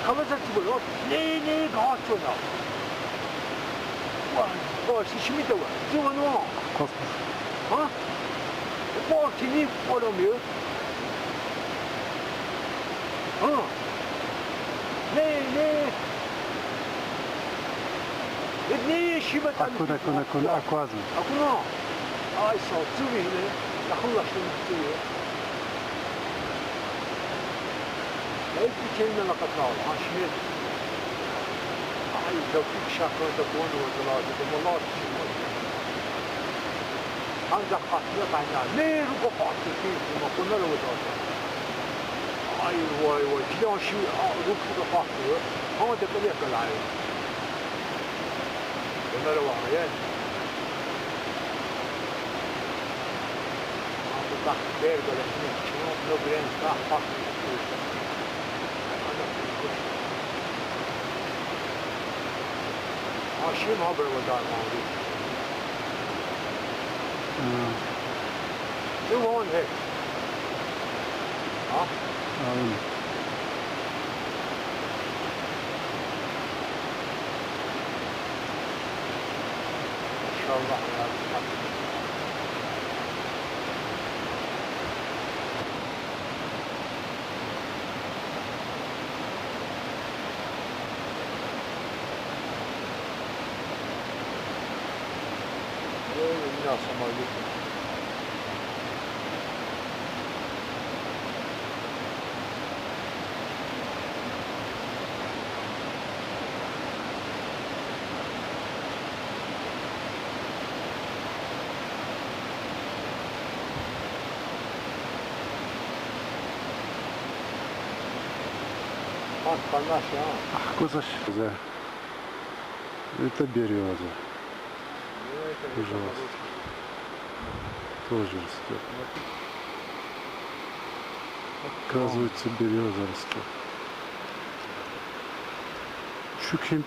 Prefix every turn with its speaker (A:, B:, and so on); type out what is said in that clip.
A: 가면서 집어요. 네네 가왔잖아. 와, 뭐 시심이 더워. 저거는 어? 뭐 팀이 뭐라며? 어. 네네. 네 시바 딱.
B: Quase.
A: 아구나. 아이 저기네. 나 흘렀으면 저기. Belki kendine katına al. Şimdi ay da bir şarkıda konu oldular dedim. Allah aşkına. Ancak haklı kaynağı. Ne ruko farklı değil. Ama bunlar oldu. Ay vay vay. Filan şu ruko da farklı. Ama da böyle kolay. Bunlar var ya. Ama bak ver böyle. Şunu ne bileyim daha farklı. Aşığım haber var daha mavi. Ne var ne? Ha? İnşallah ya. Öyle samayı. Bak kardeş ya.
B: Coisas. Это береза. Пожалуйста. Тоже растет. Оказывается, береза растет. Şu kent